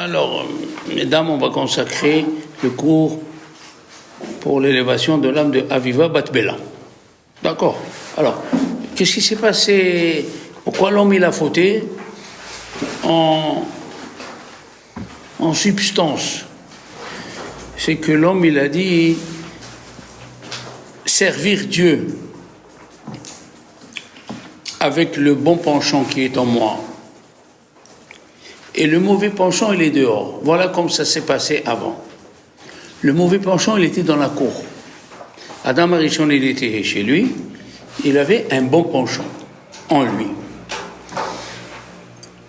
Alors, mesdames, on va consacrer le cours pour l'élévation de l'âme de Aviva Bat Bella. D'accord. Alors, qu'est-ce qui s'est passé? Pourquoi l'homme il a fauté? En substance, c'est que l'homme il a dit servir Dieu avec le bon penchant qui est en moi et le mauvais penchant il est dehors. Voilà comme ça s'est passé avant. Le mauvais penchant il était dans la cour. Adam Arishon il était chez lui, il avait un bon penchant en lui.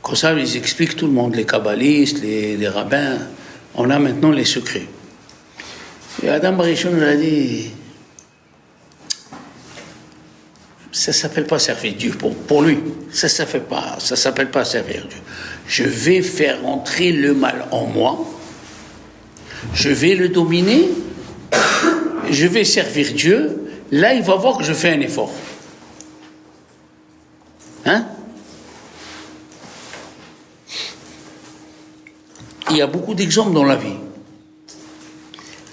Comme ça, ils expliquent tout le monde, les kabbalistes, les rabbins. On a maintenant les secrets. Et Adam Arishon a dit, ça ne s'appelle pas servir Dieu pour lui. Ça s'appelle pas servir Dieu. Je vais faire entrer le mal en moi. Je vais le dominer. Je vais servir Dieu. Là, il va voir que je fais un effort. Hein? Il y a beaucoup d'exemples dans la vie.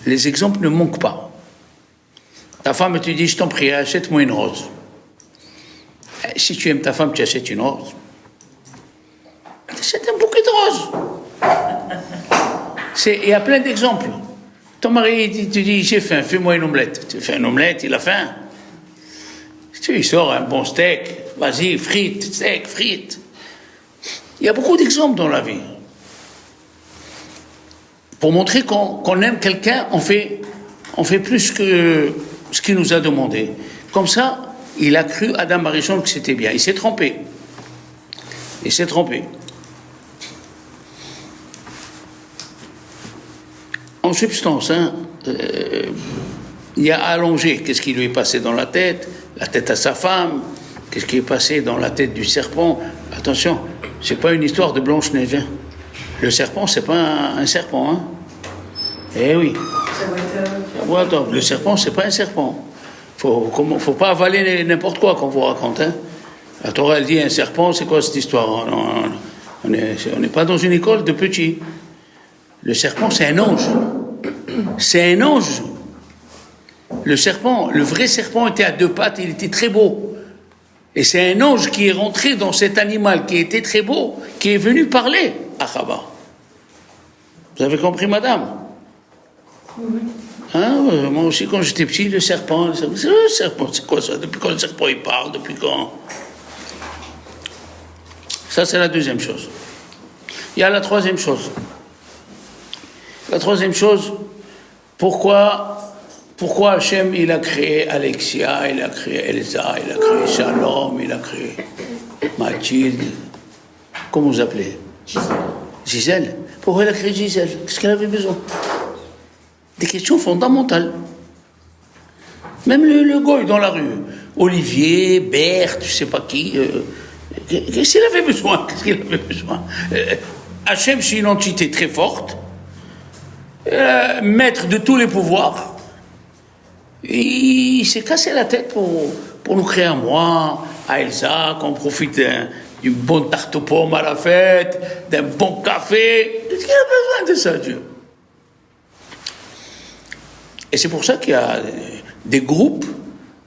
Les exemples ne manquent pas. Ta femme te dit, je t'en prie, achète-moi une rose. Si tu aimes ta femme, tu achètes une rose. Tu achètes un bouquet de roses. Il y a plein d'exemples. Ton mari te dit, j'ai faim, fais-moi une omelette. Tu fais une omelette, il a faim. Tu lui sors un bon steak, vas-y, frites, steak, frites. Il y a beaucoup d'exemples dans la vie. Pour montrer qu'on aime quelqu'un, on fait plus que ce qu'il nous a demandé. Comme ça, il a cru, Adam Arishon, que c'était bien. Il s'est trompé. En substance, il a allongé. Qu'est-ce qui lui est passé dans la tête à sa femme. Qu'est-ce qui est passé dans la tête du serpent? Attention, c'est pas une histoire de Blanche-Neige. Hein. Le serpent, c'est pas un serpent. Hein. Eh oui. Le serpent, c'est pas un serpent. Faut pas avaler n'importe quoi qu'on vous raconte. Hein. La Torah, elle dit un serpent, c'est quoi cette histoire? On n'est pas dans une école de petits. Le serpent, c'est un ange. C'est un ange. Le serpent, le vrai serpent était à deux pattes, il était très beau. Et c'est un ange qui est rentré dans cet animal qui était très beau, qui est venu parler à Chava. Vous avez compris, madame? Oui. Hein, moi aussi, quand j'étais petit, le serpent, c'est quoi ça? Depuis quand le serpent il parle? Depuis quand? Ça, c'est la deuxième chose. Il y a la troisième chose. La troisième chose, pourquoi Hachem, il a créé Alexia, il a créé Elsa, il a créé Shalom, il a créé Mathilde, comment vous appelez? Gisèle. Pourquoi il a créé Gisèle? Qu'est-ce qu'elle avait besoin? Des questions fondamentales. Même le goy dans la rue, Olivier, Berthe, je ne sais pas qui, qu'est-ce qu'il avait besoin? Hachem, c'est une entité très forte, maître de tous les pouvoirs. Il s'est cassé la tête pour nous créer à moi, à Elsa, qu'on profite d'une bonne tarte aux pommes à la fête, d'un bon café. Est-ce qu'il a besoin de ça, Dieu? Et c'est pour ça qu'il y a des groupes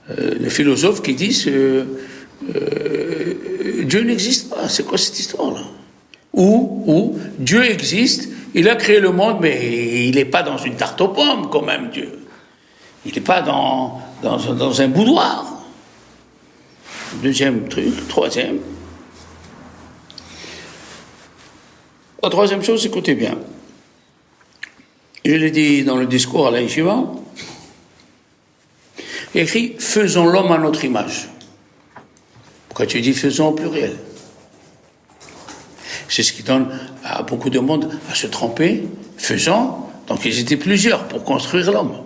de philosophes qui disent Dieu n'existe pas. C'est quoi cette histoire-là? Ou Dieu existe, il a créé le monde, mais il n'est pas dans une tarte aux pommes, quand même, Dieu. Il n'est pas dans un boudoir. Deuxième truc, troisième. La troisième chose, écoutez bien. Je l'ai dit dans le discours à la Yeshiva. Il écrit « Faisons l'homme à notre image ». Pourquoi tu dis « faisons » au pluriel? C'est ce qui donne à beaucoup de monde à se tromper. Faisons. Donc ils étaient plusieurs pour construire l'homme,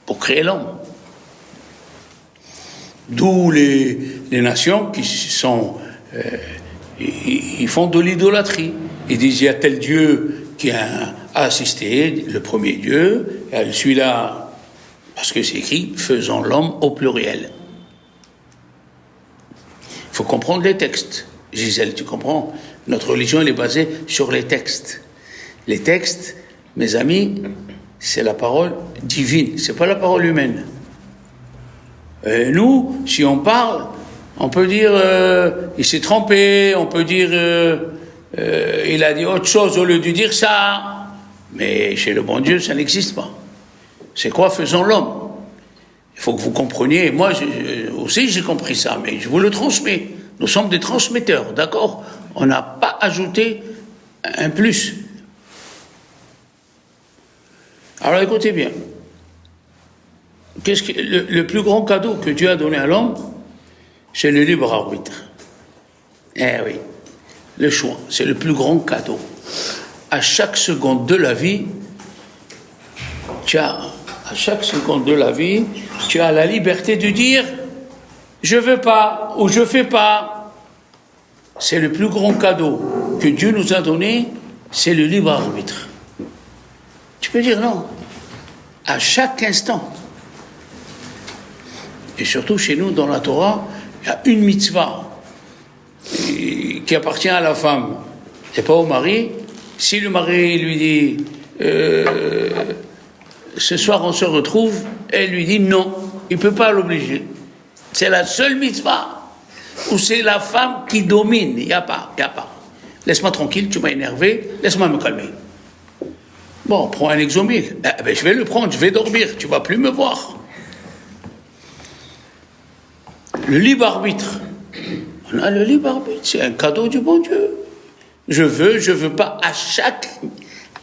pour créer l'homme. D'où les nations qui sont... ils font de l'idolâtrie. Ils disent, il y a tel Dieu qui a assisté, le premier Dieu, et celui-là, parce que c'est écrit, faisons l'homme au pluriel. Il faut comprendre les textes. Gisèle, tu comprends? Notre religion, elle est basée sur les textes. Les textes, mes amis, c'est la parole divine, c'est pas la parole humaine. Nous, si on parle, on peut dire il s'est trompé, on peut dire il a dit autre chose au lieu de dire ça. Mais chez le bon Dieu, ça n'existe pas. C'est quoi faisons l'homme? Il faut que vous compreniez, moi aussi j'ai compris ça, mais je vous le transmets. Nous sommes des transmetteurs, d'accord? On n'a pas ajouté un plus. Alors écoutez bien. Le plus grand cadeau que Dieu a donné à l'homme, c'est le libre arbitre. Eh oui, le choix, c'est le plus grand cadeau. À chaque seconde de la vie, tu as la liberté de dire je veux pas ou je fais pas. C'est le plus grand cadeau que Dieu nous a donné, c'est le libre arbitre. Tu peux dire non, à chaque instant. Et surtout chez nous, dans la Torah, il y a une mitzvah qui appartient à la femme et pas au mari. Si le mari lui dit ce soir on se retrouve, elle lui dit non, il ne peut pas l'obliger. C'est la seule mitzvah où c'est la femme qui domine. Il n'y a pas. Laisse-moi tranquille, tu m'as énervé, laisse-moi me calmer. Bon, prends un exomile. Je vais le prendre, je vais dormir, tu ne vas plus me voir. Le libre arbitre. On a le libre arbitre, c'est un cadeau du bon Dieu. Je veux pas, à chaque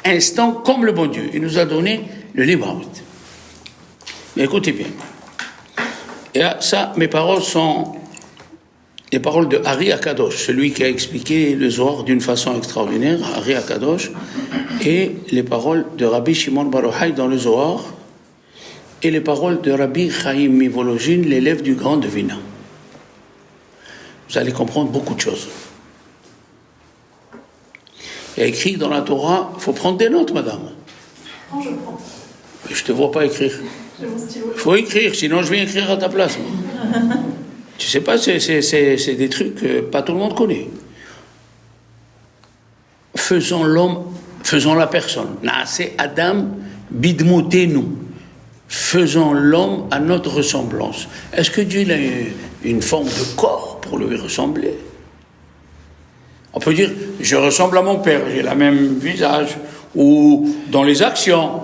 instant, comme le bon Dieu. Il nous a donné le libre arbitre. Mais écoutez bien. Et là, ça, mes paroles sont les paroles de Ari Akadosh, celui qui a expliqué le Zohar d'une façon extraordinaire, Ari Akadosh, et les paroles de Rabbi Shimon Bar Yochai dans le Zohar, et les paroles de Rabbi Chaim Mivolojin, l'élève du grand Devina. Vous allez comprendre beaucoup de choses. Il y a écrit dans la Torah, il faut prendre des notes, madame. Non, je prends. Mais je ne te vois pas écrire. J'ai mon stylo. Il faut écrire, sinon je vais écrire à ta place. Tu sais pas, c'est des trucs que pas tout le monde connaît. Faisons la personne. Naase Adam bidmotenu. Faisons l'homme à notre ressemblance. Est-ce que Dieu a une forme de corps pour lui ressembler? On peut dire, je ressemble à mon père, j'ai le même visage. Ou dans les actions.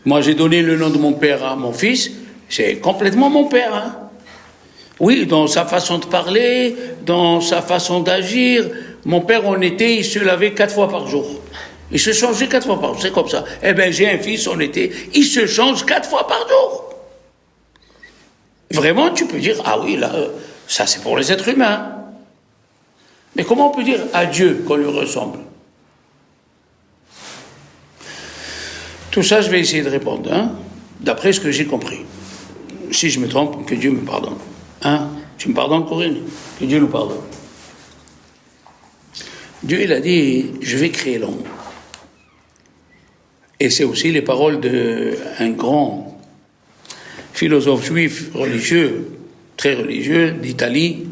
Moi, j'ai donné le nom de mon père à mon fils, c'est complètement mon père. Hein? Oui, dans sa façon de parler, dans sa façon d'agir. Mon père, il se lavait 4 fois par jour. Il se changeait 4 fois par jour, c'est comme ça. Eh bien, j'ai un fils, il se change 4 fois par jour. Vraiment, tu peux dire, ah oui, là, ça c'est pour les êtres humains. Mais comment on peut dire à Dieu qu'on lui ressemble? Tout ça, je vais essayer de répondre, hein, d'après ce que j'ai compris. Si je me trompe, que Dieu me pardonne. Hein? Tu me pardonnes, Corinne? Que Dieu nous pardonne. Dieu, il a dit, je vais créer l'homme. Et c'est aussi les paroles d'un grand philosophe juif religieux, très religieux, d'Italie,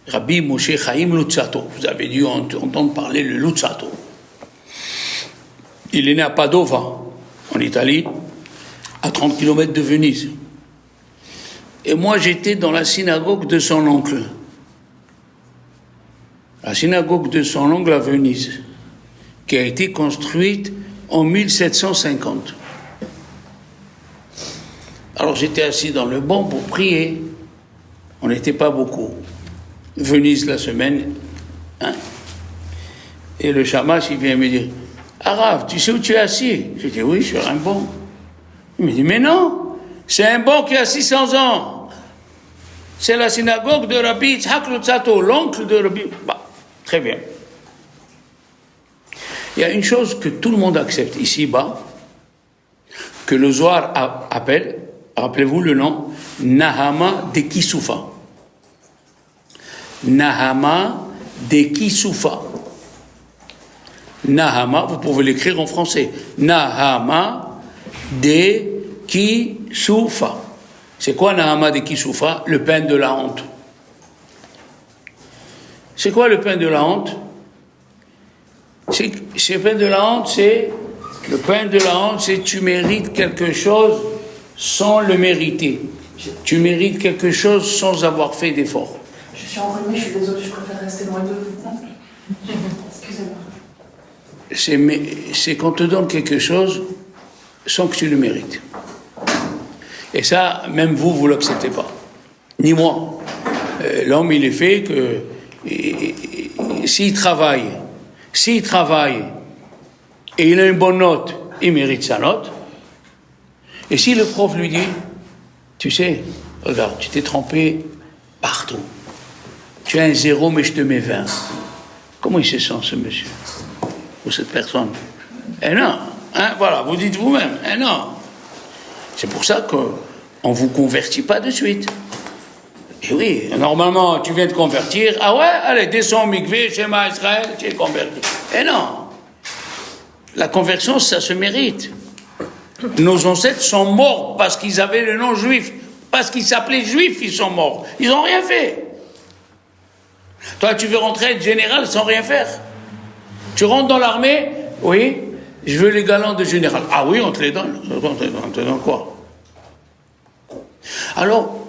Rabbi Moshe Chaim Luzzatto. Vous avez dû entendre parler de Luzzatto. Il est né à Padova, en Italie, à 30 km de Venise. Et moi, j'étais dans la synagogue de son oncle. La synagogue de son oncle à Venise, qui a été construite en 1750. Alors j'étais assis dans le banc pour prier. On n'était pas beaucoup. Venise la semaine. Hein? Et le shamash, il vient me dire, Arav, tu sais où tu es assis? J'ai dit, oui, sur un banc. Il me dit, mais non, c'est un banc qui a 600 ans. C'est la synagogue de Rabbi Yitzhak Luzzatto, l'oncle de Rabbi... Bah, très bien. Il y a une chose que tout le monde accepte ici-bas, que le Zohar appelle, rappelez-vous le nom, Nahama de Kisufa. Nahama de Kisufa. Nahama, vous pouvez l'écrire en français. Nahama de Kisufa. C'est quoi Nahama de Kisufa? Le pain de la honte. C'est quoi le pain de la honte? C'est le pain de la honte, le pain de la honte, c'est tu mérites quelque chose sans le mériter. Tu mérites quelque chose sans avoir fait d'effort. Je suis enrhumée, je suis désolée, je préfère rester loin de vous. Excusez-moi. C'est qu'on te donne quelque chose sans que tu le mérites. Et ça, même vous ne l'acceptez pas. Ni moi. L'homme, il est fait que s'il travaille et il a une bonne note, il mérite sa note. Et si le prof lui dit, tu sais, regarde, tu t'es trompé partout. Tu as un 0, mais je te mets 20. Comment il se sent, ce monsieur? Ou cette personne? Eh non, hein, voilà, vous dites vous-même, eh non. C'est pour ça qu'on ne vous convertit pas de suite. Et oui, normalement, tu viens de convertir. Ah ouais, allez, descends au mikvé, Shema Israël, tu es converti. Eh non. La conversion, ça se mérite. Nos ancêtres sont morts parce qu'ils avaient le nom juif. Parce qu'ils s'appelaient juifs, ils sont morts. Ils n'ont rien fait. Toi, tu veux rentrer être général sans rien faire. Tu rentres dans l'armée, oui, je veux les galons de général. Ah oui, on te les donne. On te donne quoi? Alors,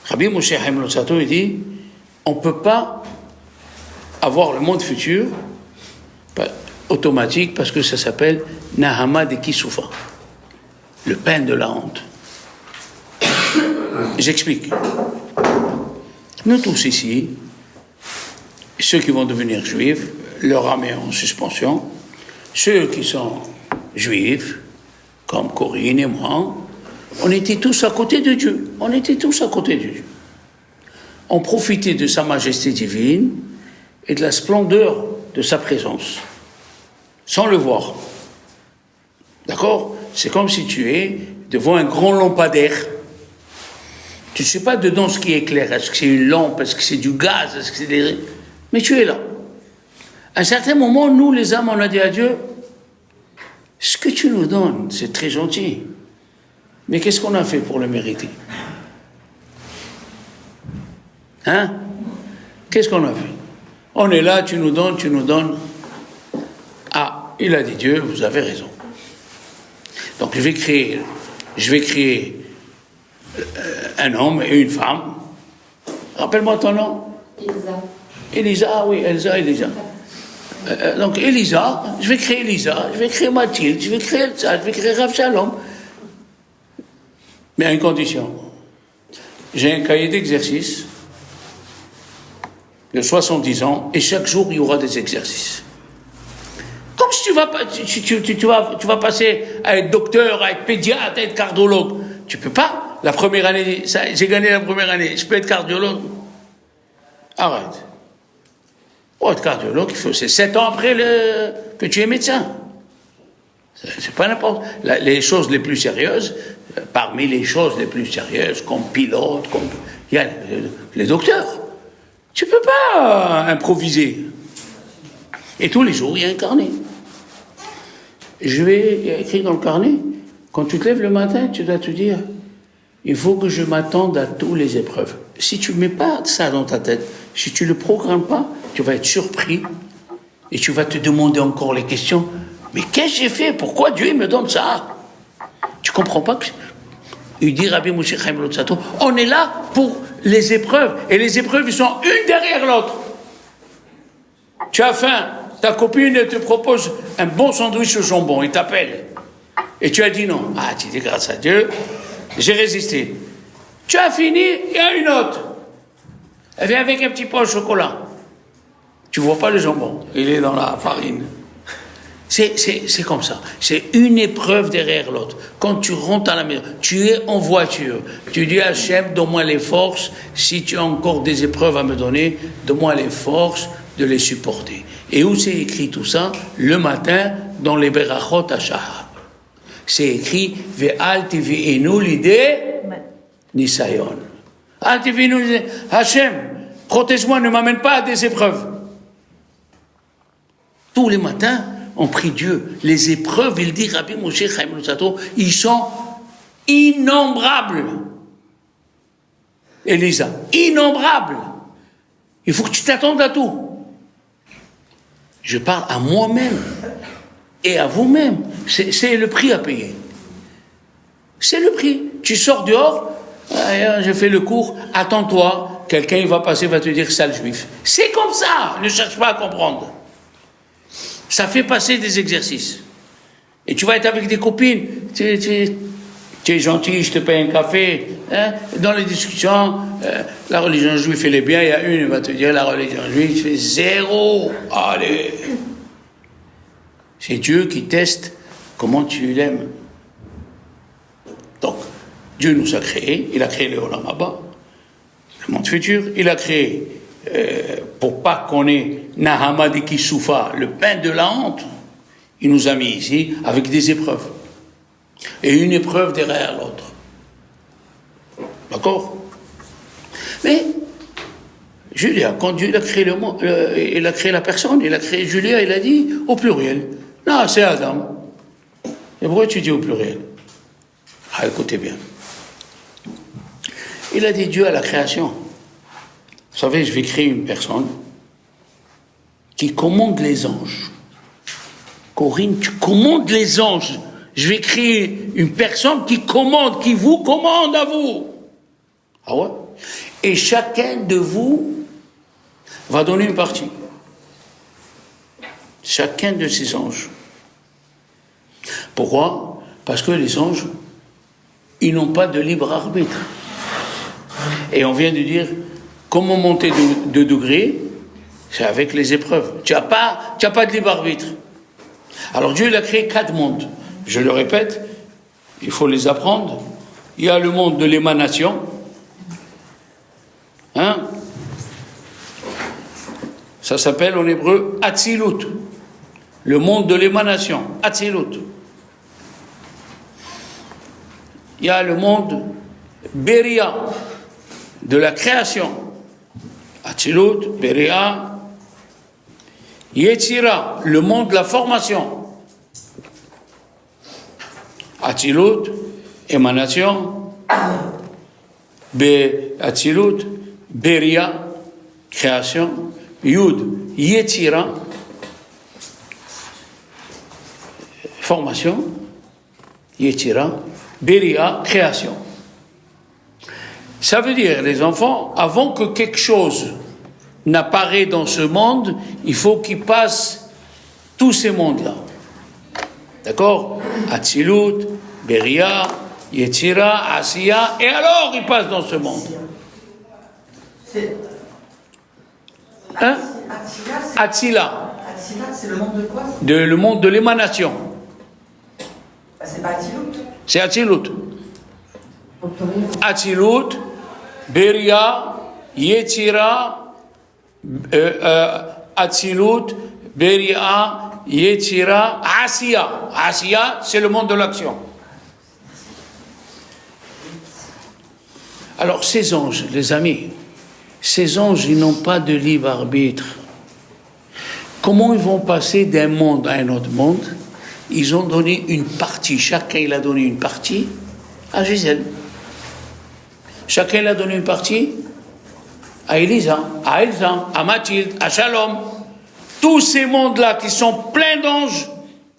Rabbi Moshe Chaim Luzzatto, il dit, on ne peut pas avoir le monde futur automatique parce que ça s'appelle Nahama de Kisufa, le pain de la honte. J'explique. Nous tous ici, ceux qui vont devenir juifs, leur âme est en suspension. Ceux qui sont juifs, comme Corinne et moi, on était tous à côté de Dieu. On était tous à côté de Dieu. On profitait de sa majesté divine et de la splendeur de sa présence, sans le voir. D'accord? C'est comme si tu es devant un grand lampadaire. Tu ne sais pas dedans ce qui éclaire. Est-ce que c'est une lampe? Est-ce que c'est du gaz? Est-ce que c'est des... Mais tu es là. À un certain moment, nous, les âmes, on a dit à Dieu, ce que tu nous donnes, c'est très gentil. Mais qu'est-ce qu'on a fait pour le mériter? Hein? Qu'est-ce qu'on a fait? On est là, tu nous donnes. Ah, il a dit Dieu, vous avez raison. Donc je vais créer un homme et une femme. Rappelle-moi ton nom. Elisa, oui, Elisa. Donc Elisa, je vais créer Elisa, je vais créer Mathilde, je vais créer Elsa, je vais créer Rav Shalom. Mais à une condition. J'ai un cahier d'exercice de 70 ans et chaque jour il y aura des exercices. Comme si tu vas passer à être docteur, à être pédiatre, à être cardiologue. Tu peux pas. La première année, j'ai gagné la première année, je peux être cardiologue. Arrête. Pour être cardiologue, c'est 7 ans après que tu es médecin. C'est pas n'importe. Les choses les plus sérieuses, parmi les choses les plus sérieuses, comme pilote, il y a les docteurs. Tu peux pas improviser. Et tous les jours, il y a un carnet. Il y a écrit dans le carnet, quand tu te lèves le matin, tu dois te dire, il faut que je m'attende à toutes les épreuves. Si tu ne mets pas ça dans ta tête, si tu ne le programmes pas, tu vas être surpris et tu vas te demander encore les questions. Mais qu'est-ce que j'ai fait? Pourquoi Dieu me donne ça? Tu ne comprends pas que... Il dit Rabbi Moshe Chaim Luzzatto, on est là pour les épreuves. Et les épreuves, ils sont une derrière l'autre. Tu as faim, ta copine elle te propose un bon sandwich au jambon, il t'appelle. Et tu as dit non. Ah, tu dis grâce à Dieu, j'ai résisté. Tu as fini, il y a une autre. Elle vient avec un petit pain au chocolat. Tu ne vois pas le jambon, il est dans la farine. C'est comme ça. C'est une épreuve derrière l'autre. Quand tu rentres à la maison, tu es en voiture. Tu dis à Hachem, donne-moi les forces. Si tu as encore des épreuves à me donner, donne-moi les forces de les supporter. Et où c'est écrit tout ça? Le matin, dans les Berachot Hashahar. C'est écrit Ve'al tivi'enu l'idée Nisayon. Al tivi'enu l'idée. Hachem, protège-moi, ne m'amène pas à des épreuves. Tous les matins, on prie Dieu. Les épreuves, il dit Rabbi Moshe Chaim Luzzatto, ils sont innombrables. Elisa, innombrables. Il faut que tu t'attendes à tout. Je parle à moi-même et à vous-même. C'est le prix à payer. C'est le prix. Tu sors dehors, j'ai fait le cours, attends-toi, quelqu'un va passer, va te dire sale juif. C'est comme ça, ne cherche pas à comprendre. Ça fait passer des exercices. Et tu vas être avec des copines, tu es gentil, je te paye un café. Hein? Dans les discussions, la religion juive, elle est bien, il y a une, elle va te dire, la religion juive, fait 0. Allez. C'est Dieu qui teste comment tu l'aimes. Donc, Dieu nous a créés, il a créé le Olam Haba, le monde futur, il a créé, pour pas qu'on ait Nahama de Kisoufa, le pain de la honte, il nous a mis ici avec des épreuves. Et une épreuve derrière l'autre. D'accord? Mais, Julia, quand Dieu il a créé le monde, il a créé la personne, il a créé Julia, il a dit au pluriel. Non, c'est Adam. Et pourquoi tu dis au pluriel? Ah, écoutez bien. Il a dit Dieu à la création. Vous savez, je vais créer une personne qui commande les anges. Corinne, tu commandes les anges. Je vais créer une personne qui commande, qui vous commande à vous. Ah ouais? Et chacun de vous va donner une partie. Chacun de ces anges. Pourquoi? Parce que les anges, ils n'ont pas de libre arbitre. Et on vient de dire, comment monter de degré? C'est avec les épreuves. Tu n'as pas de libre arbitre. Alors Dieu, il a créé 4 mondes. Je le répète, il faut les apprendre. Il y a le monde de l'émanation. Hein? Ça s'appelle en hébreu Atzilut. Le monde de l'émanation. Atzilut. Il y a le monde Beria, de la création. Atzilut, Beria, Yetzira, le monde de la formation. Atzilut, émanation. Atzilut, Beria, création. Yud, Yetzira, formation. Yetzira, Beria, création. Ça veut dire, les enfants, avant que quelque chose n'apparaît dans ce monde, il faut qu'il passe tous ces mondes-là. D'accord? Atzilut, Beria, Yetzira, Asiya, et alors il passe dans ce monde. Hein? Atzila. Atzila, c'est le monde de quoi? Le monde de l'émanation. C'est pas Atzilut. C'est Atzilut. Atzilut, Beria, Yetzira, Atzilut, Beria, Yetzira, Asiya. Asiya, c'est le monde de l'action. Alors, ces anges, les amis, ces anges, ils n'ont pas de libre arbitre. Comment ils vont passer d'un monde à un autre monde? Ils ont donné une partie, chacun il a donné une partie à Gisèle. Chacun il a donné une partie à Elisa, à Elsa, à Mathilde, à Shalom. Tous ces mondes-là qui sont pleins d'anges,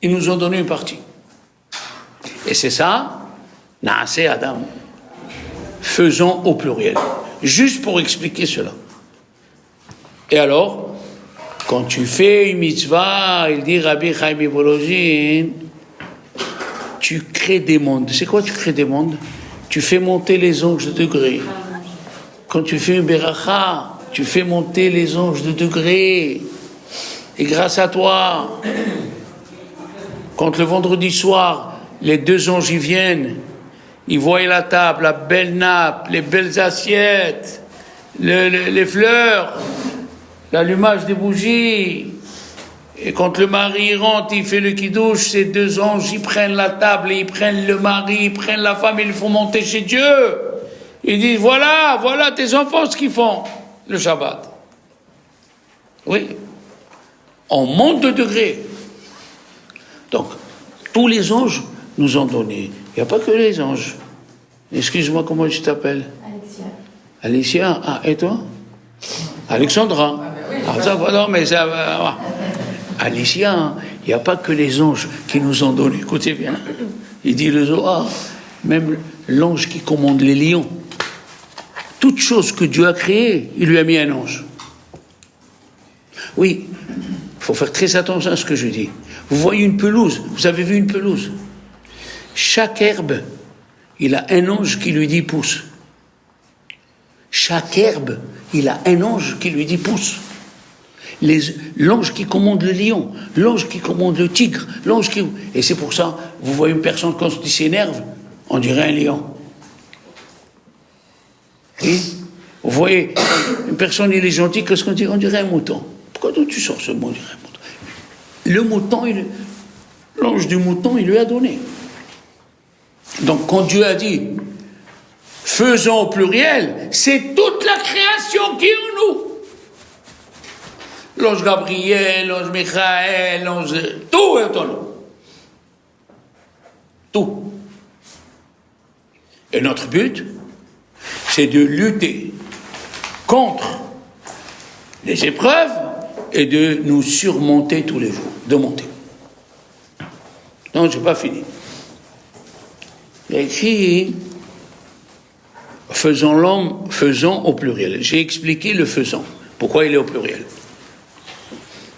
ils nous ont donné une partie. Et c'est ça, Naaseh Adam. Faisons au pluriel. Juste pour expliquer cela. Et alors, quand tu fais une mitzvah, il dit Rabbi Chaim Volozhin, tu crées des mondes. C'est quoi tu crées des mondes? Tu fais monter les anges de degré. Quand tu fais une beracha, tu fais monter les anges de degré. Et grâce à toi, quand le vendredi soir, les 2 anges y viennent, ils voient la table, la belle nappe, les belles assiettes, les fleurs, l'allumage des bougies. Et quand le mari rentre, il fait le kidouche, ces 2 anges, ils prennent la table, et ils prennent le mari, ils prennent la femme, ils le font monter chez Dieu. Ils disent, voilà tes enfants ce qu'ils font, le Shabbat. Oui. On monte de degré. Donc, tous les anges nous ont donné. Il n'y a pas que les anges. Excuse-moi, comment tu t'appelles? Alexia. Alicia. Ah, et toi? Alexandra. Ah, ça, non, mais ça va. Alicia, hein, il n'y a pas que les anges qui nous ont donné. Écoutez bien. Il dit le Zohar, même l'ange qui commande les lions. Toute chose que Dieu a créée, il lui a mis un ange. Oui, il faut faire très attention à ce que je dis. Vous voyez une pelouse, vous avez vu une pelouse. Chaque herbe, il a un ange qui lui dit pousse. Chaque herbe, il a un ange qui lui dit pousse. L'ange qui commande le lion, l'ange qui commande le tigre, l'ange qui... Et c'est pour ça, vous voyez une personne quand il s'énerve, on dirait un lion. Oui. Vous voyez, une personne, il est gentil, qu'est-ce qu'on dit? On dirait un mouton. Pourquoi donc tu sors ce mot, on dirait un mouton? Le mouton, l'ange du mouton, il lui a donné. Donc quand Dieu a dit, faisons au pluriel, c'est toute la création qui est en nous. L'ange Gabriel, l'ange Michael, l'ange... Tout est en nous. Tout. Et notre but, c'est de lutter contre les épreuves et de nous surmonter tous les jours, de monter. Non, je n'ai pas fini. Il y a écrit faisons l'homme, faisons au pluriel. J'ai expliqué le faisant. Pourquoi il est au pluriel?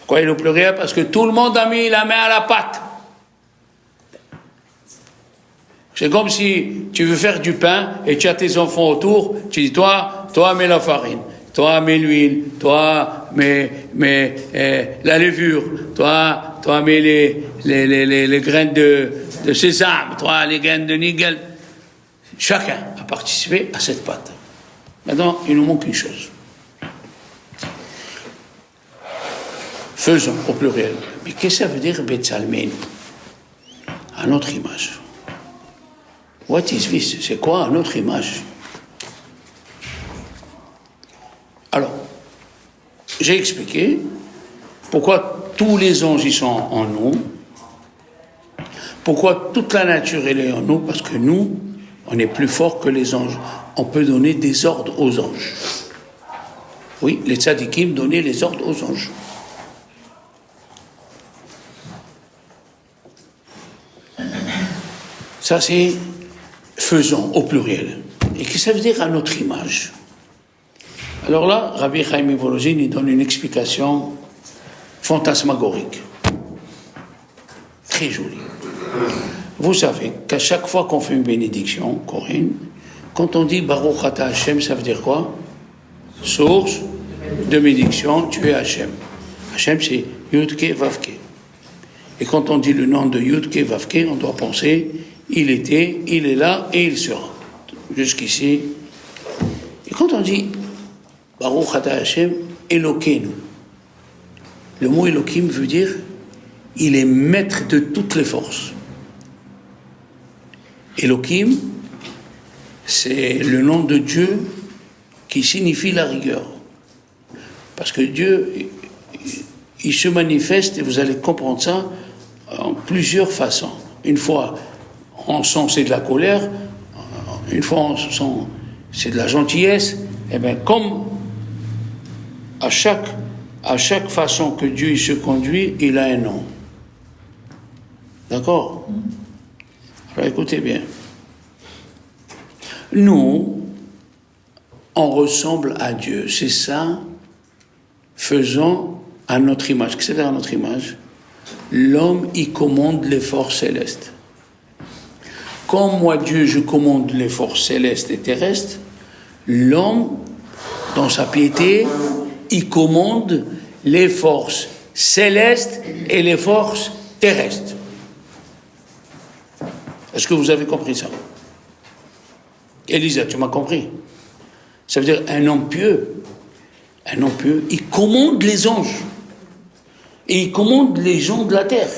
Pourquoi il est au pluriel? Parce que tout le monde a mis la main à la pâte. C'est comme si tu veux faire du pain et tu as tes enfants autour, tu dis toi mets la farine, toi mets l'huile, toi mets la levure, toi mets les graines de sésame, toi les graines de nigel. Chacun a participé à cette pâte. Maintenant, il nous manque une chose. Faisons au pluriel. Mais qu'est-ce que ça veut dire Betsalmen? À notre image. What is this? C'est quoi à notre image? Alors, j'ai expliqué pourquoi tous les anges y sont en nous, pourquoi toute la nature elle est en nous, parce que nous, on est plus fort que les anges. On peut donner des ordres aux anges. Oui, les tzadikim donnaient les ordres aux anges. Ça, c'est faisons au pluriel. Et qu'est-ce que ça veut dire à notre image? Alors là, Rabbi Chaim Volozhin, il donne une explication fantasmagorique. Très jolie. Vous savez qu'à chaque fois qu'on fait une bénédiction, Corinne, quand on dit Baruch Ata Hashem, ça veut dire quoi? Source de bénédiction, tu es Hashem. Hashem, c'est Yudke Vavke. Et quand on dit le nom de Yudke Vavke, on doit penser il était, il est là et il sera. Jusqu'ici. Et quand on dit Baruch Ata Hashem, Elokeinu, le mot Elokim veut dire il est maître de toutes les forces. Elokim, c'est le nom de Dieu qui signifie la rigueur. Parce que Dieu, il se manifeste, et vous allez comprendre ça, en plusieurs façons. Une fois, on sent c'est de la colère, une fois on sent c'est de la gentillesse, et bien comme à chaque façon que Dieu il se conduit, il a un nom. D'accord? Alors écoutez bien. Nous, on ressemble à Dieu, c'est ça, faisons à notre image. Qu'est-ce que c'est à notre image? L'homme, il commande les forces célestes. Comme moi, Dieu, je commande les forces célestes et terrestres, l'homme, dans sa piété, il commande les forces célestes et les forces terrestres. Est-ce que vous avez compris ça? Elisa, tu m'as compris? Ça veut dire un homme pieux, il commande les anges. Et il commande les gens de la terre.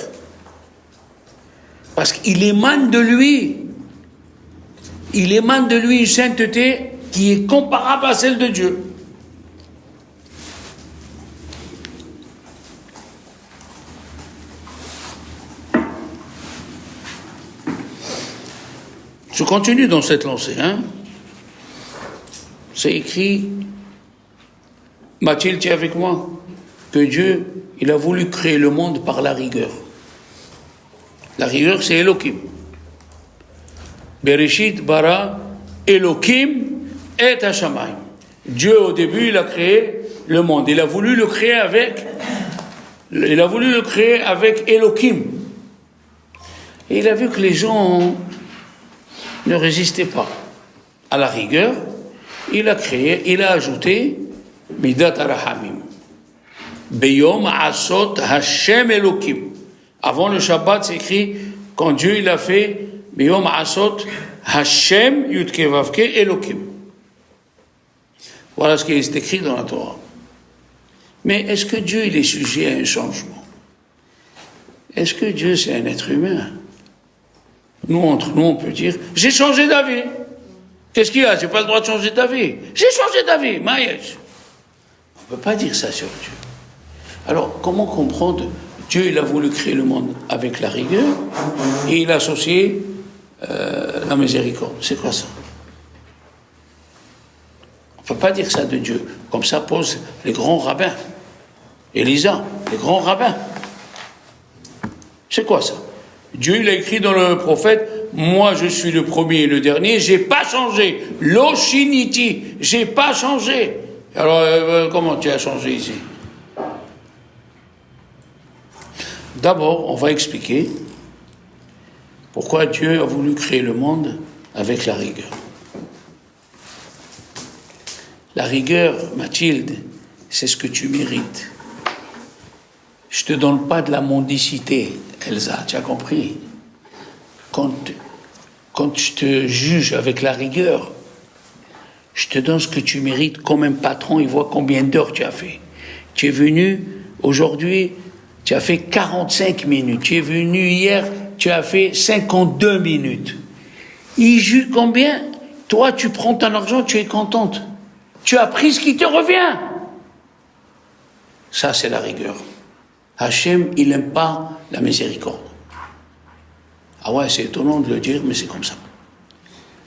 Parce qu'il émane de lui. Il émane de lui une sainteté qui est comparable à celle de Dieu. Je continue dans cette lancée. C'est écrit, Mathilde, tu es avec moi? Que Dieu, il a voulu créer le monde par la rigueur. La rigueur, c'est Elohim. Bereshit bara Elohim et Hashamayim. Dieu, au début, il a créé le monde. Il a voulu le créer avec Elohim. Et il a vu que les gens ne résistaient pas à la rigueur. Il a ajouté Midat Arahamim. Beyom Asot Hashem Elohim. Avant le Shabbat, c'est écrit, quand Dieu il a fait Beyom Asot Hashem Yudke Vavke Elohim. Voilà ce qui est écrit dans la Torah. Mais est-ce que Dieu il est sujet à un changement? Est-ce que Dieu c'est un être humain? Nous, entre nous, on peut dire, j'ai changé d'avis. Qu'est-ce qu'il y a? J'ai pas le droit de changer d'avis. J'ai changé d'avis, Maïesh. On ne peut pas dire ça sur Dieu. Alors, comment comprendre? Dieu, il a voulu créer le monde avec la rigueur et il a associé la miséricorde. C'est quoi ça? On ne peut pas dire ça de Dieu. Comme ça posent les grands rabbins. Élisa, les grands rabbins. C'est quoi ça? Dieu, il a écrit dans le prophète, moi je suis le premier et le dernier, j'ai pas changé. L'oshiniti, j'ai pas changé. Alors, comment tu as changé ici? D'abord, on va expliquer pourquoi Dieu a voulu créer le monde avec la rigueur. La rigueur, Mathilde, c'est ce que tu mérites. Je te donne pas de la mendicité, Elsa, tu as compris? Quand je te juge avec la rigueur, je te donne ce que tu mérites comme un patron, il voit combien d'heures tu as fait. Tu es venu aujourd'hui, tu as fait 45 minutes. Tu es venu hier, tu as fait 52 minutes. Il juge combien? Toi, tu prends ton argent, tu es contente. Tu as pris ce qui te revient. Ça, c'est la rigueur. Hachem, il n'aime pas la miséricorde. Ah ouais, c'est étonnant de le dire, mais c'est comme ça.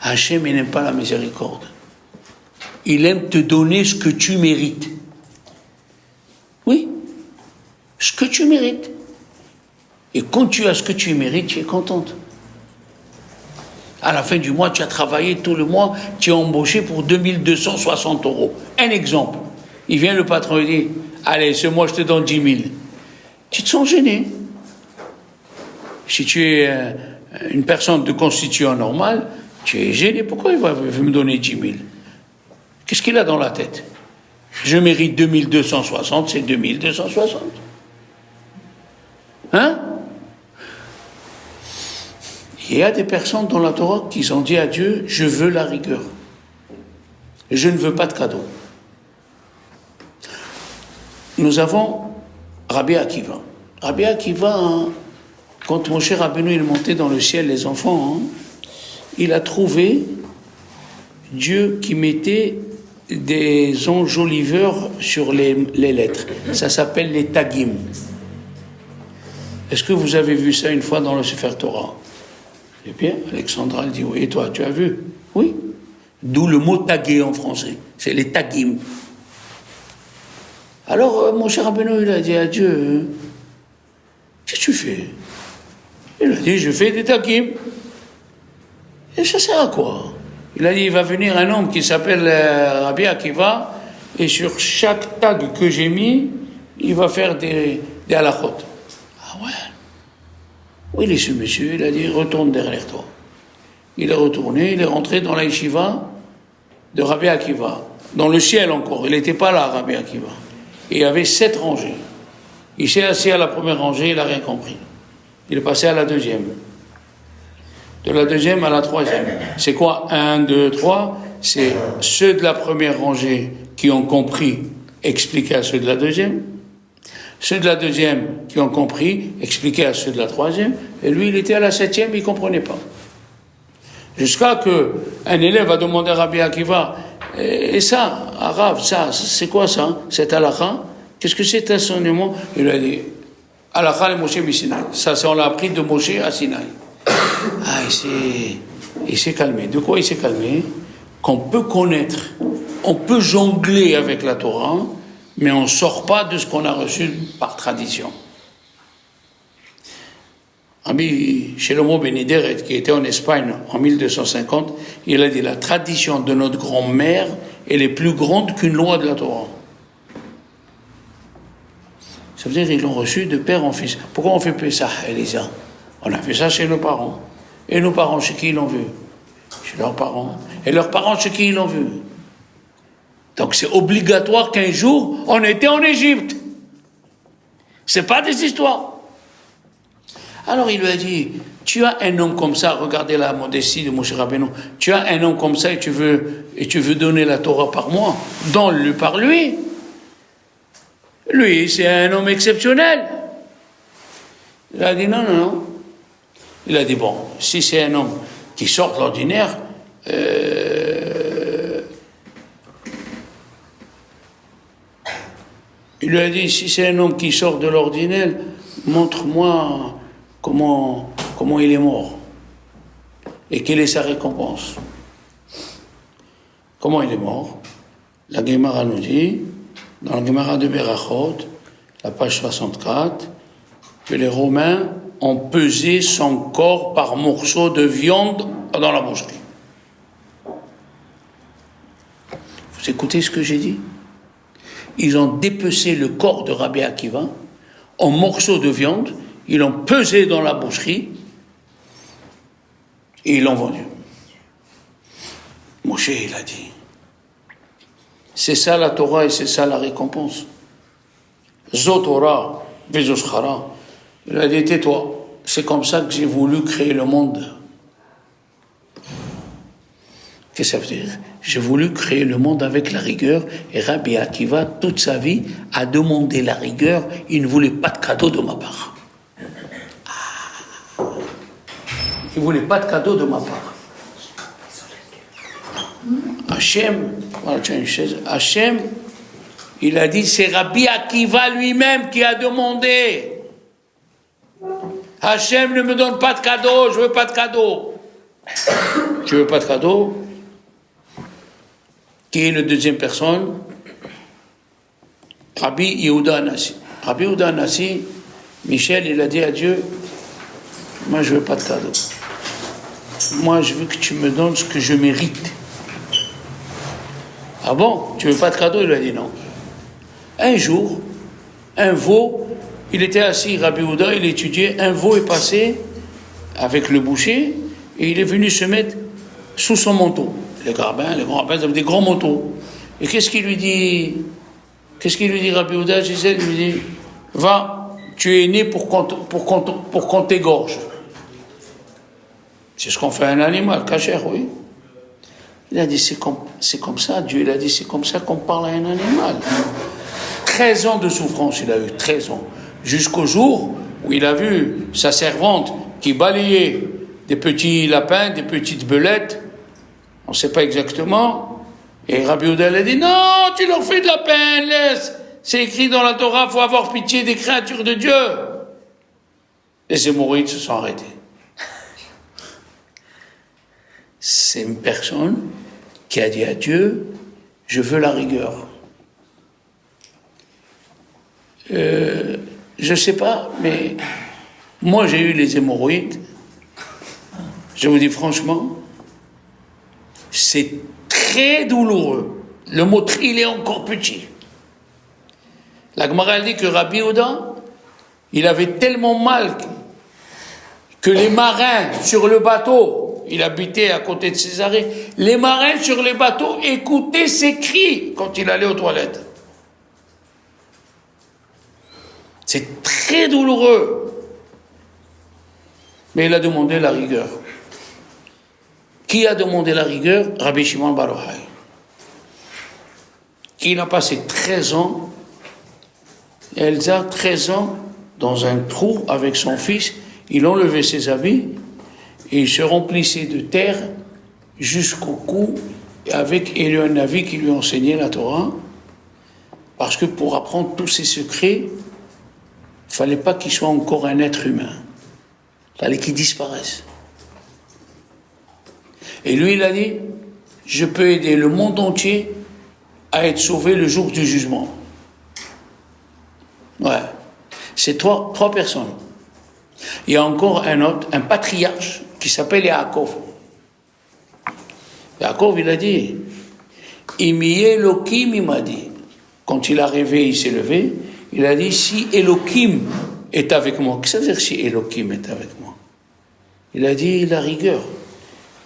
Hachem, il n'aime pas la miséricorde. Il aime te donner ce que tu mérites. Oui, ce que tu mérites. Et quand tu as ce que tu mérites, tu es contente. À la fin du mois, tu as travaillé tout le mois, tu es embauché pour 2260 €. Un exemple. Il vient le patron et dit, allez, ce mois, je te donne 10 000. Tu te sens gêné. Si tu es une personne de constitution normale, tu es gêné. Pourquoi il va me donner 10 000? Qu'est-ce qu'il a dans la tête? Je mérite 2260, c'est 2260. Hein? Il y a des personnes dans la Torah qui ont dit à Dieu, je veux la rigueur. Je ne veux pas de cadeaux. Nous avons Rabbi Akiva. Rabbi Akiva, quand mon cher Rabbeinu est monté dans le ciel, les enfants, il a trouvé Dieu qui mettait des enjoliveurs sur les lettres. Ça s'appelle les tagim. Est-ce que vous avez vu ça une fois dans le Sefer Torah? Eh bien, Alexandra, elle dit, oui, et toi, tu as vu? Oui. D'où le mot tagué en français. C'est les tagim. Alors, mon cher Rabbeinu, il a dit à Dieu, qu'est-ce que tu fais? Il a dit, je fais des tagim. Et ça sert à quoi? Il a dit, il va venir un homme qui s'appelle Rabbi Akiva, et sur chaque tag que j'ai mis, il va faire des halachot. Ah ouais? Oui, il est ce monsieur, il a dit, retourne derrière toi. Il est retourné, il est rentré dans la yeshiva de Rabbi Akiva, dans le ciel encore. Il n'était pas là, Rabbi Akiva. Et il y avait 7 rangées. Il s'est assis à la première rangée, il n'a rien compris. Il est passé à la deuxième. De la deuxième à la troisième. C'est quoi 1, 2, 3? C'est ceux de la première rangée qui ont compris, expliquer à ceux de la deuxième. Ceux de la deuxième qui ont compris, expliquer à ceux de la troisième. Et lui, il était à la 7e, il ne comprenait pas. Jusqu'à qu'un élève a demandé à Rabbi Akiva, et ça, arabe, ça, c'est quoi ça? Cet halakha? Qu'est-ce que c'est cet enseignement? Il a dit, halakha le Moshe Sinaï. Ça, on l'a appris de Moshe à Sinaï. Ah, il s'est calmé. De quoi il s'est calmé? Qu'on peut connaître, on peut jongler avec la Torah, mais on ne sort pas de ce qu'on a reçu par tradition. Rabbi Shlomo ben Ideret, qui était en Espagne en 1250, il a dit la tradition de notre grand-mère, elle est plus grande qu'une loi de la Torah. Ça veut dire qu'ils l'ont reçu de père en fils. Pourquoi on fait Pessah, Elisa? On a fait ça chez nos parents. Et nos parents, chez qui ils l'ont vu? Chez leurs parents. Et leurs parents, chez qui ils l'ont vu? Donc c'est obligatoire qu'un jour, on était en Égypte. C'est pas des histoires. Alors il lui a dit, tu as un homme comme ça, regardez la modestie de Moshe Rabbeinu, tu as un homme comme ça et tu veux donner la Torah par moi, donne-le par lui. Lui, c'est un homme exceptionnel. Il a dit non. Il a dit bon, si c'est un homme qui sort de l'ordinaire, il lui a dit, si c'est un homme qui sort de l'ordinaire, montre-moi comment il est mort et quelle est sa récompense. Comment il est mort? La Gemara nous dit, dans la Gemara de Berachot, la page 64, que les Romains ont pesé son corps par morceaux de viande dans la boucherie. Vous écoutez ce que j'ai dit? Ils ont dépecé le corps de Rabbi Akiva en morceaux de viande, ils l'ont pesé dans la boucherie et ils l'ont vendu. Moshe, il a dit, c'est ça la Torah et c'est ça la récompense. Zotora, Vezoschara. Il a dit, tais-toi, c'est comme ça que j'ai voulu créer le monde. Qu'est-ce que ça veut dire? J'ai voulu créer le monde avec la rigueur et Rabbi Akiva, toute sa vie, a demandé la rigueur, il ne voulait pas de cadeau de ma part. Il ne voulait pas de cadeau de ma part. Hachem, voilà, tu as une chaise. Hachem, il a dit, c'est Rabbi Akiva lui-même qui a demandé. Hachem ne me donne pas de cadeau, je veux pas de cadeau. Tu veux pas de cadeau? Qui est la deuxième personne? Rabbi Yehuda Anassi. Rabbi Yehuda Anassi, Michel, il a dit à Dieu, moi je veux pas de cadeau. Moi je veux que tu me donnes ce que je mérite. Ah bon? Tu veux pas de cadeau? Il a dit non. Un jour, un veau, il était assis, Rabbi Yehuda, il étudiait, un veau est passé avec le boucher et il est venu se mettre sous son manteau. Les grands-rabbins, ils avaient des grands manteaux. Et qu'est-ce qu'il lui dit? Rabbi Yehuda? Il lui dit, va, tu es né pour qu'on t'égorge. C'est ce qu'on fait à un animal, cachère, oui. Il a dit, c'est comme ça, Dieu, il a dit, c'est comme ça qu'on parle à un animal. 13 ans de souffrance, il a eu 13 ans. Jusqu'au jour où il a vu sa servante qui balayait des petits lapins, des petites belettes, on ne sait pas exactement, et Rabbi Yehuda a dit, non, tu leur fais de la peine, laisse, c'est écrit dans la Torah, il faut avoir pitié des créatures de Dieu. Les hémorroïdes se sont arrêtés. C'est une personne qui a dit à Dieu, je veux la rigueur. Je ne sais pas, mais moi j'ai eu les hémorroïdes. Je vous dis franchement, c'est très douloureux. Le mot il est encore petit. La Gemara dit que Rabbi Yehuda, il avait tellement mal que les marins sur le bateau, il habitait à côté de Césarée, les marins sur les bateaux écoutaient ses cris quand il allait aux toilettes. C'est très douloureux. Mais il a demandé la rigueur. Qui a demandé la rigueur? Rabbi Shimon bar Yochai. Il a passé 13 ans, Elsa, 13 ans, dans un trou avec son fils. Il enlevait ses habits et il se remplissait de terre jusqu'au cou avec Élionavi qui lui enseignait la Torah. Parce que pour apprendre tous ces secrets, il ne fallait pas qu'il soit encore un être humain. Il fallait qu'il disparaisse. Et lui, il a dit, je peux aider le monde entier à être sauvé le jour du jugement. Ouais. C'est trois personnes. Il y a encore un autre, un patriarche, qui s'appelle Yaakov. Yaakov, il a dit, Imi Elohim, il m'a dit. Quand il est arrivé, il s'est levé, il a dit, si Elohim est avec moi, qu'est-ce que ça veut dire si Elohim est avec moi? Il a dit la rigueur.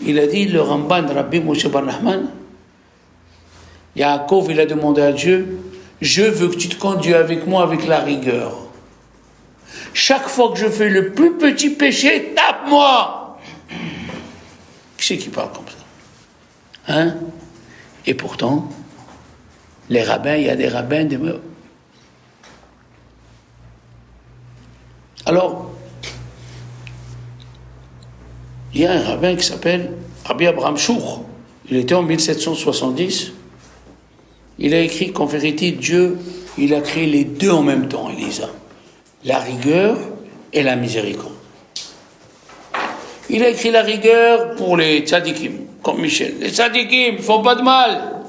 Il a dit le Ramban Rabbi Moshe Bar Nachman. Yaakov, il a demandé à Dieu, je veux que tu te conduis avec moi avec la rigueur. Chaque fois que je fais le plus petit péché, tape-moi. Qui c'est qui parle comme ça? Hein? Et pourtant, les rabbins, il y a des rabbins, des... Alors, il y a un rabbin qui s'appelle Rabbi Abraham Chour. Il était en 1770. Il a écrit qu'en vérité, Dieu, il a créé les deux en même temps, Elisa. La rigueur et la miséricorde. Il a écrit la rigueur pour les tzadikim, comme Michel. Les tzadikim ne font pas de mal.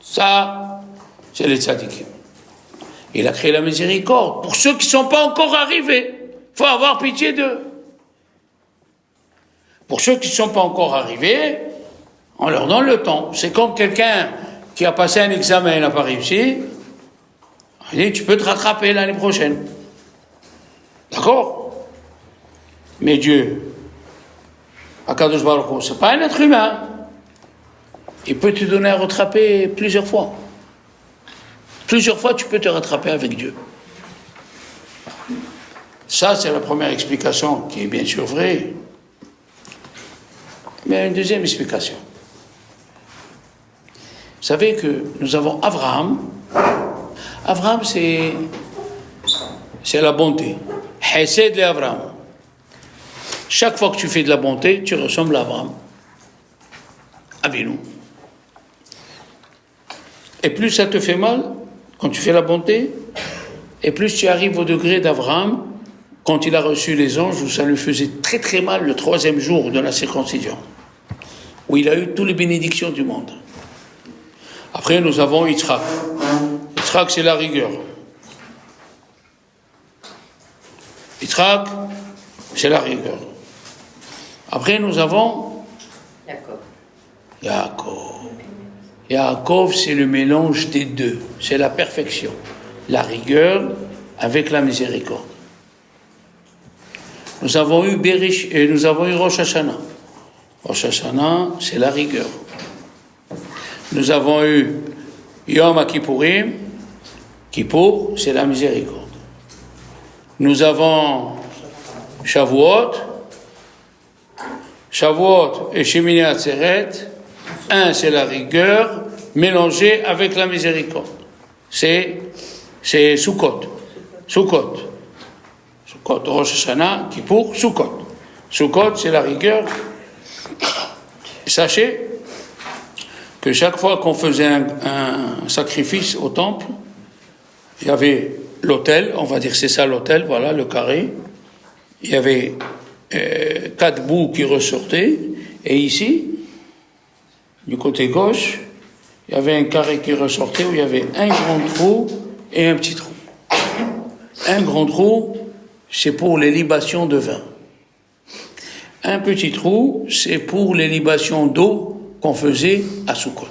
Ça, c'est les tzadikim. Il a créé la miséricorde pour ceux qui ne sont pas encore arrivés. Il faut avoir pitié d'eux. Pour ceux qui ne sont pas encore arrivés, on leur donne le temps. C'est comme quelqu'un qui a passé un examen et n'a pas réussi. On dit, tu peux te rattraper l'année prochaine. D'accord? Mais Dieu, Akadosh Baruch Hu, c'est pas un être humain. Il peut te donner à rattraper plusieurs fois. Plusieurs fois, tu peux te rattraper avec Dieu. Ça, c'est la première explication qui est bien sûr vraie. Mais une deuxième explication. Vous savez que nous avons Abraham. Abraham, c'est la bonté. Hesed l'Abraham. Chaque fois que tu fais de la bonté, tu ressembles à Abraham. Avinu. Et plus ça te fait mal, quand tu fais la bonté, et plus tu arrives au degré d'Abraham, quand il a reçu les anges, où ça lui faisait très très mal le 3e jour de la circoncision, où il a eu toutes les bénédictions du monde. Après, nous avons Yitzhak. Yitzhak, c'est la rigueur. Yitzhak, c'est la rigueur. Après, nous avons Yaakov, c'est le mélange des deux. C'est la perfection. La rigueur avec la miséricorde. Nous avons eu Berish et nous avons eu Rosh Hashanah. Rosh Hashanah, c'est la rigueur. Nous avons eu Yom Kippourim. Kippour, c'est la miséricorde. Nous avons Shavuot. Shavuot et Shemini Atzeret. Un, c'est la rigueur mélangée avec la miséricorde. C'est Sukkot. Sukkot, Rosh Hashanah, Kippour, Sukkot. Sukkot, c'est la rigueur. Sachez que chaque fois qu'on faisait un sacrifice au temple, il y avait l'autel, on va dire c'est ça l'autel, voilà le carré. Il y avait 4 bouts qui ressortaient, et ici, du côté gauche, il y avait un carré qui ressortait où il y avait un grand trou et un petit trou. Un grand trou, c'est pour les libations de vin. Un petit trou, c'est pour les libations d'eau qu'on faisait à Sukkot.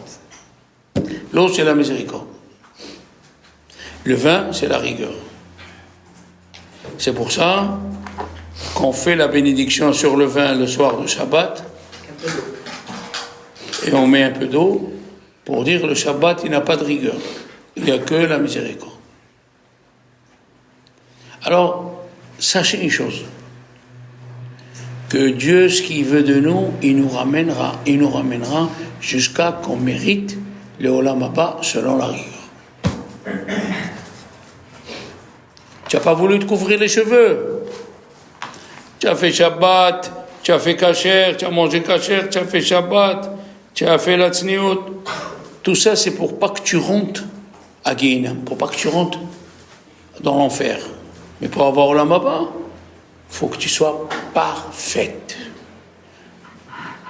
L'eau, c'est la miséricorde. Le vin, c'est la rigueur. C'est pour ça qu'on fait la bénédiction sur le vin le soir de Shabbat. Et on met un peu d'eau pour dire le Shabbat, il n'a pas de rigueur. Il n'y a que la miséricorde. Alors, sachez une chose. Que Dieu, ce qu'il veut de nous, il nous ramènera jusqu'à qu'on mérite le Olam Haba selon la rigueur. Tu n'as pas voulu te couvrir les cheveux. Tu as fait Shabbat, tu as fait kasher, tu as mangé kasher, tu as fait Shabbat, tu as fait la tzniut. Tout ça, c'est pour pas que tu rentres à Gehinnom, pour pas que tu rentres dans l'enfer. Mais pour avoir Olam Haba, il faut que tu sois parfaite.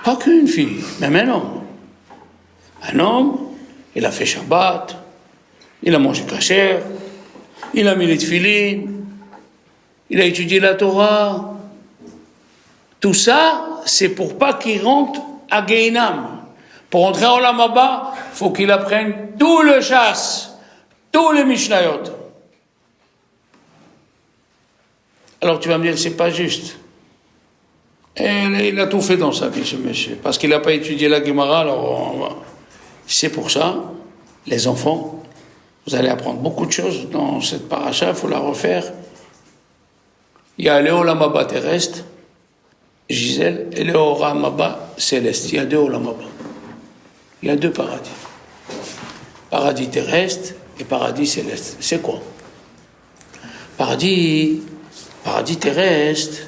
Pas qu'une fille, même un homme. Un homme, il a fait Shabbat, il a mangé kasher, il a mis les tefilines, il a étudié la Torah. Tout ça, c'est pour pas qu'il rentre à Gehinam. Pour rentrer en Olam Haba, il faut qu'il apprenne tout le chasse, tous les Mishnayot. Alors tu vas me dire, c'est pas juste. Et il a tout fait dans sa vie, ce monsieur. Parce qu'il n'a pas étudié la Gemara, alors c'est pour ça, les enfants, vous allez apprendre beaucoup de choses dans cette paracha, il faut la refaire. Il y a le Olam Haba terrestre, Gisèle, et le Olam Haba céleste. Il y a deux Olam Haba. Il y a deux paradis. Paradis terrestre et paradis céleste. C'est quoi? Paradis terrestre,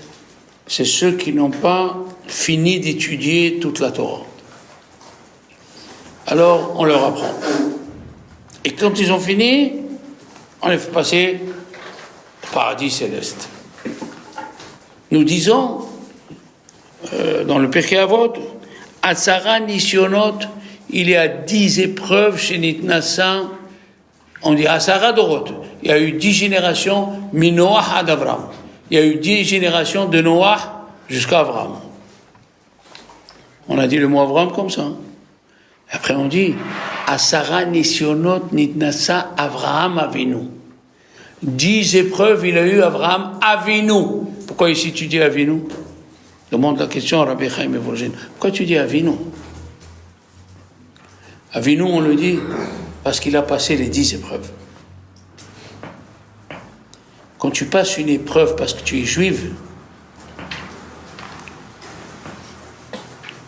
c'est ceux qui n'ont pas fini d'étudier toute la Torah. Alors, on leur apprend. Et quand ils ont fini, on les fait passer au paradis céleste. Nous disons, dans le Pirkei Avot, Atzara Nisyonot, il y a 10 épreuves chez Nitnasa, on dit Atzara Dorot. Il y a eu 10 générations, Minoach ad Avram. Il y a eu 10 générations de Noach jusqu'à Avram. On a dit le mot Avram comme ça. Après on dit Asara Nisyonot Nitnasa Avraham Avinu. 10 épreuves il a eu Avraham Avinu. Pourquoi ici tu dis Avinu? Demande la question à Rabbi Chaim Evolgin. Pourquoi tu dis Avinu? Avinu on le dit parce qu'il a passé les 10 épreuves. Quand tu passes une épreuve parce que tu es juive,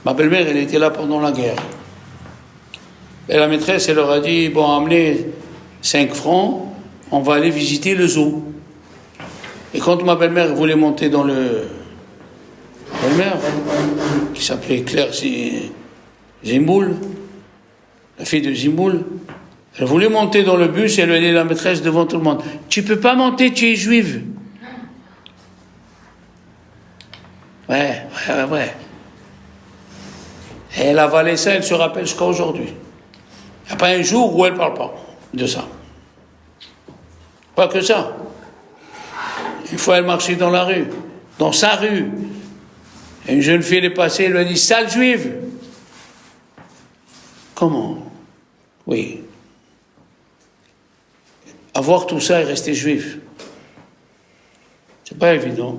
ma belle-mère, elle était là pendant la guerre. Et la maîtresse, elle leur a dit, bon, amenez 5 francs, on va aller visiter le zoo. Et quand ma belle-mère voulait monter dans le... Ma belle-mère, qui s'appelait Claire Zimboul, la fille de Zimboul, elle voulait monter dans le bus et elle a dit à la maîtresse devant tout le monde, tu peux pas monter, tu es juive. Ouais. Et elle a avalé ça, elle se rappelle jusqu'à aujourd'hui. Il n'y a pas un jour où elle ne parle pas de ça. Pas que ça. Une fois, elle marchait dans la rue, dans sa rue. Et une jeune fille est passée, elle lui a dit, sale juive. Comment? Oui. Avoir tout ça et rester juif, c'est pas évident.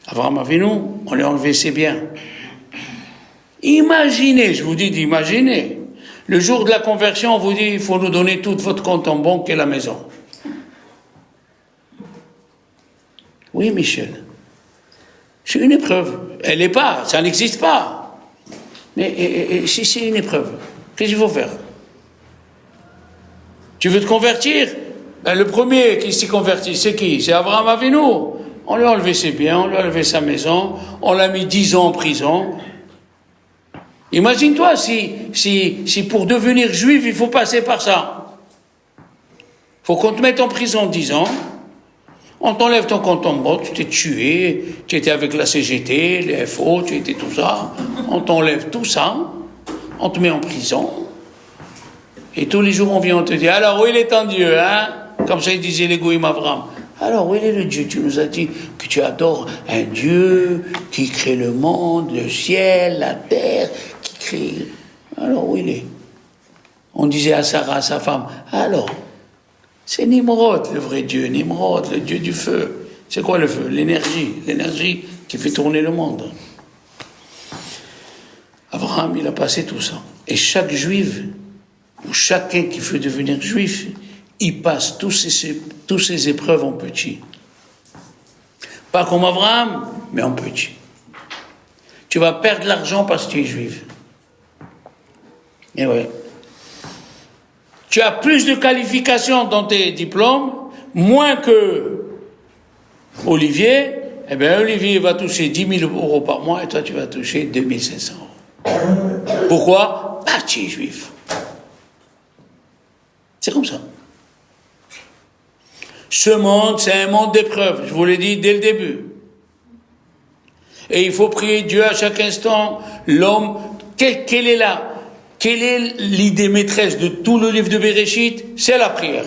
Avraham Avinu, on lui a enlevé ses biens. Imaginez, je vous dis d'imaginer, le jour de la conversion, on vous dit, il faut nous donner tout votre compte en banque et la maison. Oui, Michel, c'est une épreuve. Elle n'est pas, ça n'existe pas. Mais si c'est une épreuve, qu'est-ce qu'il faut faire? Tu veux te convertir? Ben, le premier qui s'y convertit, c'est qui? C'est Avraham Avinu. On lui a enlevé ses biens, on lui a enlevé sa maison, on l'a mis 10 ans en prison. Imagine-toi si pour devenir juif, il faut passer par ça. Il faut qu'on te mette en prison 10 ans, on t'enlève ton compte en banque, tu t'es tué, tu étais avec la CGT, les FO, tu étais tout ça, on t'enlève tout ça, on te met en prison. Et tous les jours, on vient, on te dit, alors, où il est ton Dieu, hein? Comme ça, il disait les Goïm Avram. Alors, où il est le Dieu? Tu nous as dit que tu adores un Dieu qui crée le monde, le ciel, la terre, qui crée... Alors, où il est? On disait à Sarah, à sa femme, alors, c'est Nimrod, le vrai Dieu, Nimrod, le Dieu du feu. C'est quoi le feu? L'énergie qui fait tourner le monde. Abraham, il a passé tout ça. Et chaque juif, ou chacun qui veut devenir juif, il passe tous ces épreuves en petit. Pas comme Abraham, mais en petit. Tu vas perdre l'argent parce que tu es juif. Et ouais. Tu as plus de qualifications dans tes diplômes, moins que Olivier. Eh bien, Olivier va toucher 10 000 euros par mois et toi, tu vas toucher 2 500 euros. Pourquoi? Parce que tu es juif. C'est comme ça. Ce monde, c'est un monde d'épreuves. Je vous l'ai dit dès le début. Et il faut prier Dieu à chaque instant. L'homme, quelle est là? Quelle est l'idée maîtresse de tout le livre de Bereshit? C'est la prière.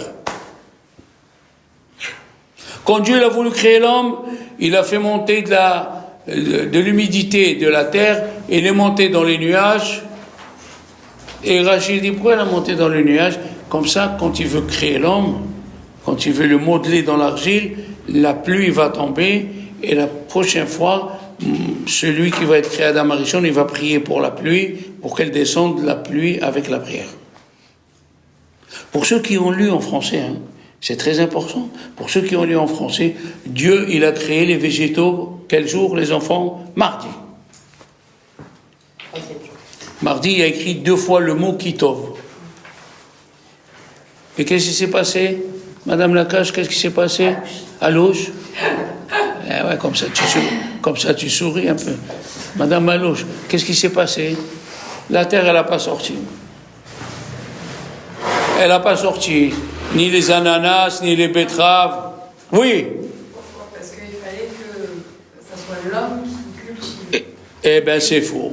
Quand Dieu il a voulu créer l'homme, il a fait monter de l'humidité de la terre, et il est monté dans les nuages. Et Rachid dit, pourquoi il a monté dans les nuages? Comme ça, quand il veut créer l'homme, quand il veut le modeler dans l'argile, la pluie va tomber, et la prochaine fois, celui qui va être créé Adam Arishon, il va prier pour la pluie, pour qu'elle descende la pluie avec la prière. Pour ceux qui ont lu en français, c'est très important. Pour ceux qui ont lu en français, Dieu, il a créé les végétaux, quel jour, les enfants? Mardi. Mardi, il a écrit 2 fois le mot Kitov. Et qu'est-ce qui s'est passé? Madame Lakache, qu'est-ce qui s'est passé? À Louche? Ouais, comme ça tu souris un peu. Madame Malouche, qu'est-ce qui s'est passé? La terre, elle n'a pas sorti. Elle n'a pas sorti ni les ananas, ni les betteraves. Oui. Parce qu'il fallait que ça soit l'homme qui cultive. Eh bien, c'est faux.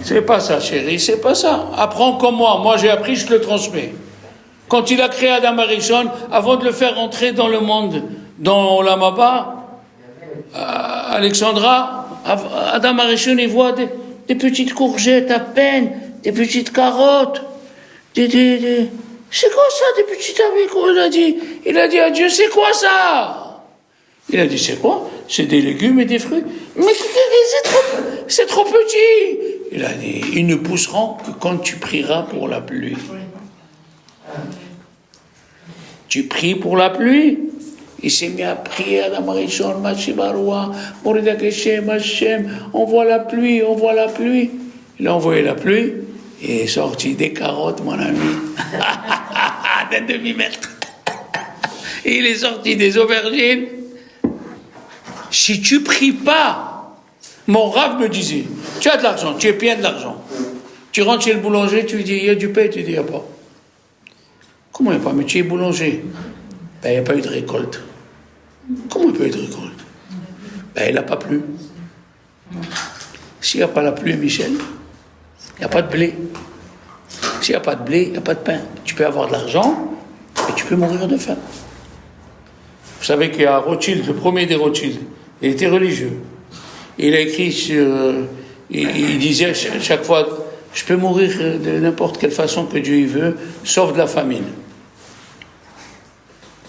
C'est pas ça, chérie, c'est pas ça. Apprends comme moi. Moi, j'ai appris, je te le transmets. Quand il a créé Adam Arishon, avant de le faire entrer dans le monde, dans Olamaba, Alexandra, Adam Arishon, il voit des petites courgettes à peine, des petites carottes, c'est quoi ça, des petits haricots? Il a dit à Dieu, c'est quoi ça? Il a dit, c'est quoi? C'est des légumes et des fruits. Mais c'est trop petit. Il a dit, ils ne pousseront que quand tu prieras pour la pluie. Tu pries pour la pluie? Il s'est mis à prier à Adam Arishon, Machibaroua, Morida Keshem, Hashem, on voit la pluie, on voit la pluie. Il a envoyé la pluie, et est sorti des carottes, mon ami, d'un demi-mètre. Et il est sorti des aubergines. Si tu pries pas, mon Rav me disait, tu as de l'argent, tu es plein de l'argent. Tu rentres chez le boulanger, tu lui dis, il y a du pain, tu dis, il n'y a pas. Comment il n'y a pas? Mais tu es boulanger. Ben, il n'y a pas eu de récolte. Comment il n'y a pas eu de récolte? Ben, il n'a pas plu. S'il n'y a pas la pluie, Michel, il n'y a pas de blé. S'il n'y a pas de blé, il n'y a pas de pain. Tu peux avoir de l'argent et tu peux mourir de faim. Vous savez qu'il y a Rothschild, le premier des Rothschild, il était religieux. Il a écrit il disait chaque fois, je peux mourir de n'importe quelle façon que Dieu y veut, sauf de la famine.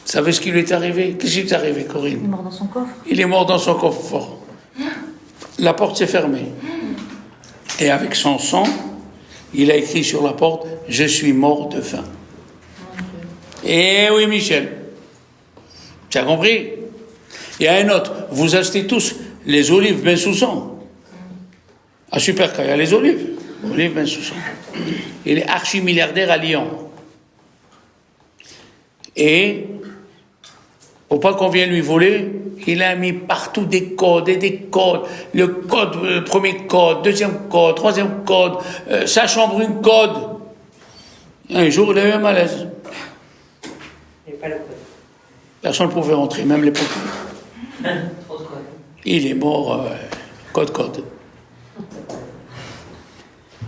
Vous savez ce qui lui est arrivé? Qu'est-ce qui lui est arrivé, Corinne? Il est mort dans son coffre. Il est mort dans son coffre-fort. La porte s'est fermée. Et avec son sang, il a écrit sur la porte, je suis mort de faim. Eh oui, Michel. Tu as compris? Il y a un autre. Vous achetez tous les olives Ben Soussan. À Superca, il y a les olives. Olives Ben Soussan. Il est archi-milliardaire à Lyon. Et, pour pas qu'on vienne lui voler, il a mis partout des codes et des codes. Le code, premier code, deuxième code, troisième code, sa chambre, une code. Un jour, il a eu un malaise. Il n'y a pas le code. Personne ne pouvait rentrer, même les pompiers. Trop de code. Il est mort, code.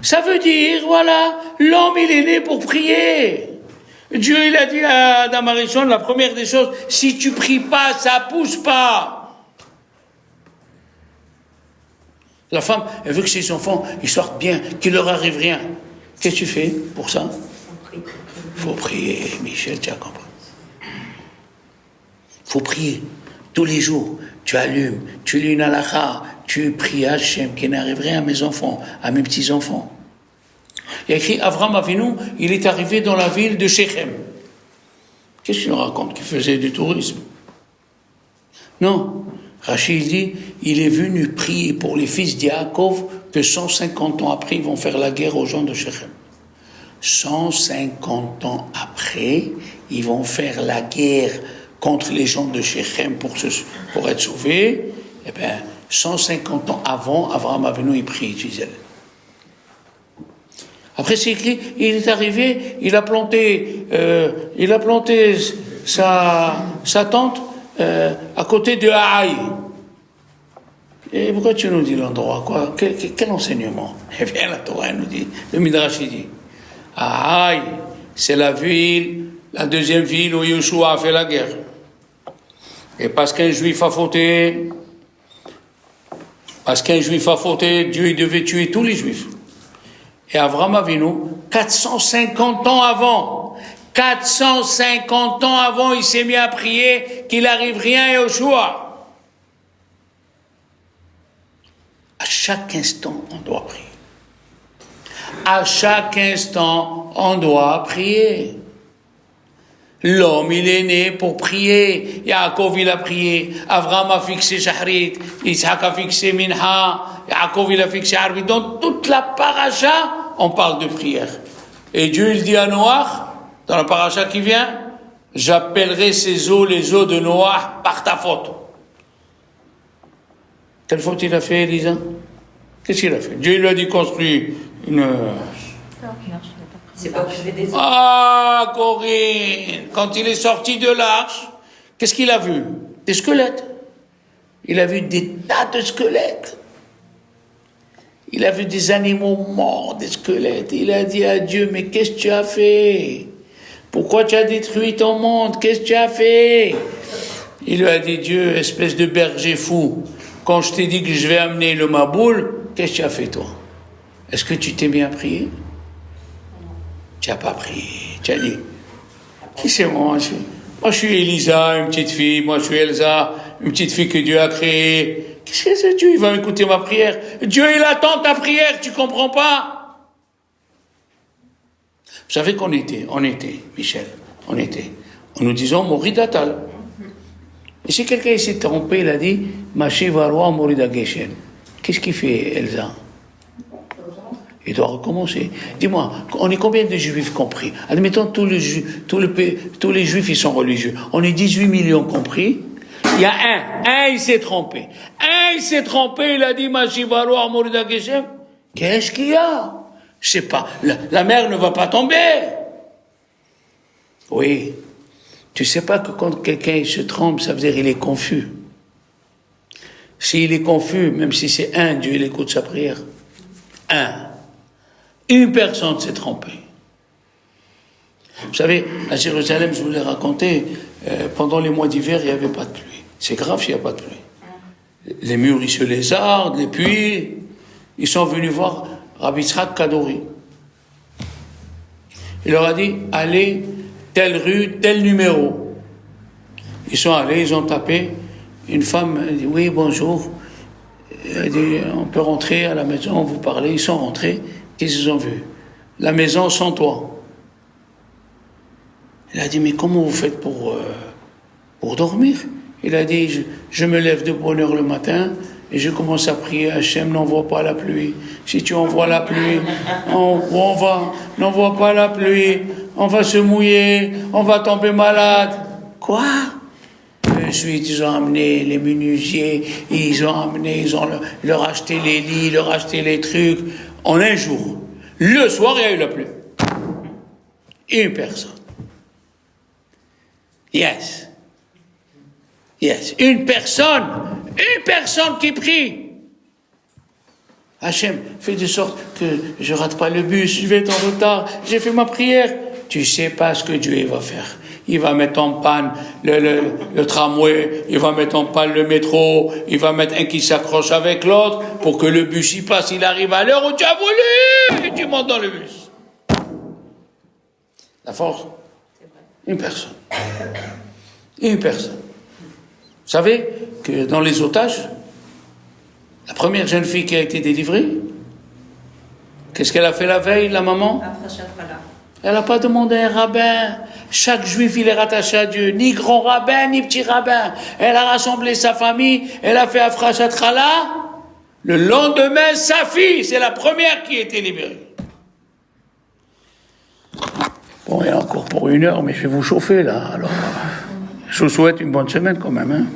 Ça veut dire, voilà, l'homme, il est né pour prier. Dieu, il a dit à Adam Arishon, la première des choses, si tu pries pas, ça pousse pas. La femme, elle veut que ses enfants, ils sortent bien, qu'il leur arrive rien. Qu'est-ce que tu fais pour ça? Il faut prier, Michel, tu as compris. Il faut prier tous les jours. Tu allumes, tu lis une halakha, tu pries à Hachem, qu'il n'arrive rien à mes enfants, à mes petits-enfants. Il y a écrit, Avram Avinu, il est arrivé dans la ville de Shechem. Qu'est-ce qu'il nous raconte? Qu'il faisait du tourisme? Non. Rachid dit, il est venu prier pour les fils d'Yaakov que 150 ans après, ils vont faire la guerre aux gens de Shechem. 150 ans après, ils vont faire la guerre contre les gens de Shechem pour être sauvés. Eh bien, 150 ans avant, Avraham Avinu, il prie, Gisèle. Après, c'est écrit, il est arrivé, il a planté sa tente à côté de Haï. Et pourquoi tu nous dis l'endroit, quoi? Quel enseignement? Eh bien, la Torah nous dit, le Midrash dit, Haï, c'est la ville, la deuxième ville où Yeshua a fait la guerre. Et parce qu'un juif a fauté, Dieu il devait tuer tous les juifs. Et Avraham Avinu, 450 ans avant, il s'est mis à prier qu'il n'arrive rien à Yoshua. À chaque instant, on doit prier. À chaque instant, on doit prier. L'homme, il est né pour prier. Yaakov, il a prié. Avraham a fixé Shahrit. Isaac a fixé Minha. Yaakov, il a fixé Arvi. Dans toute la paracha, on parle de prière. Et Dieu, il dit à Noach, dans la paracha qui vient, j'appellerai ces eaux, les eaux de Noach, par ta faute. Quelle faute il a fait, Elisa? Qu'est-ce qu'il a fait? Dieu lui a dit construire une... C'est pas que je fais des... Ah, Corinne, quand il est sorti de l'arche, qu'est-ce qu'il a vu? Des squelettes. Il a vu des tas de squelettes. Il a vu des animaux morts, des squelettes. Il a dit à Dieu, mais qu'est-ce que tu as fait? Pourquoi tu as détruit ton monde? Qu'est-ce que tu as fait? Il lui a dit, Dieu, espèce de berger fou, quand je t'ai dit que je vais amener le Maboul, qu'est-ce que tu as fait toi? Est-ce que tu t'es bien prié? Tu n'as pas prié. Tu as dit, qui c'est moi? Moi je suis Elisa, une petite fille. Moi je suis Elsa, une petite fille que Dieu a créée. Qu'est-ce que c'est Dieu? Il va écouter ma prière. Dieu il attend ta prière, tu comprends pas? Vous savez qu'on était, Michel, on nous disons Moridatal. Et si quelqu'un s'est trompé, il a dit Machi Varwa Morida Geshen. Qu'est-ce qu'il fait, Elsa? Il doit recommencer. Dis-moi, on est combien de juifs compris? Admettons, tous les juifs, ils sont religieux. On est 18 millions compris. Il y a un il s'est trompé. Il a dit Mashivaro Amorida Geshem. Qu'est-ce qu'il y a? Je sais pas. La mer ne va pas tomber. Oui. Tu sais pas que quand quelqu'un se trompe, ça veut dire qu'il est confus. S'il est confus, même si c'est un, Dieu il écoute sa prière. Une personne s'est trompée. Vous savez, à Jérusalem, je vous l'ai raconté, pendant les mois d'hiver, il n'y avait pas de pluie. C'est grave s'il n'y a pas de pluie. Les murs, ils se lézardent, les puits. Ils sont venus voir Rabbi Yitzhak Kadori. Il leur a dit, allez, telle rue, tel numéro. Ils sont allés, ils ont tapé. Une femme a dit, oui, bonjour. Elle a dit, on peut rentrer à la maison, vous parlez. Ils sont rentrés. Qu'est-ce qu'ils ont vu? La maison sans toit. Il a dit, mais comment vous faites pour dormir? Il a dit, je me lève de bonne heure le matin et je commence à prier, Hachem, n'envoie pas la pluie. Si tu envoies la pluie, n'envoie pas la pluie, on va se mouiller, on va tomber malade. Quoi? Ensuite, ils ont amené les menuisiers, ils leur acheté les lits, leur acheté les trucs. En un jour, le soir, il y a eu la pluie. Une personne. Yes. Une personne qui prie. Hachem, fais de sorte que je rate pas le bus, je vais être en retard, j'ai fait ma prière. Tu sais pas ce que Dieu va faire. Il va mettre en panne le tramway, il va mettre en panne le métro, il va mettre un qui s'accroche avec l'autre pour que le bus y passe, il arrive à l'heure où tu as voulu et tu montes dans le bus. La force, une personne. Vous savez que dans les otages, la première jeune fille qui a été délivrée, qu'est-ce qu'elle a fait la veille, la maman? Elle n'a pas demandé un rabbin. Chaque juif, il est rattaché à Dieu. Ni grand rabbin, ni petit rabbin. Elle a rassemblé sa famille. Elle a fait Afrashat Chala. Le lendemain, sa fille, c'est la première qui a été libérée. Bon, il y a encore pour 1 heure, mais je vais vous chauffer, là. Alors, je vous souhaite une bonne semaine, quand même, hein.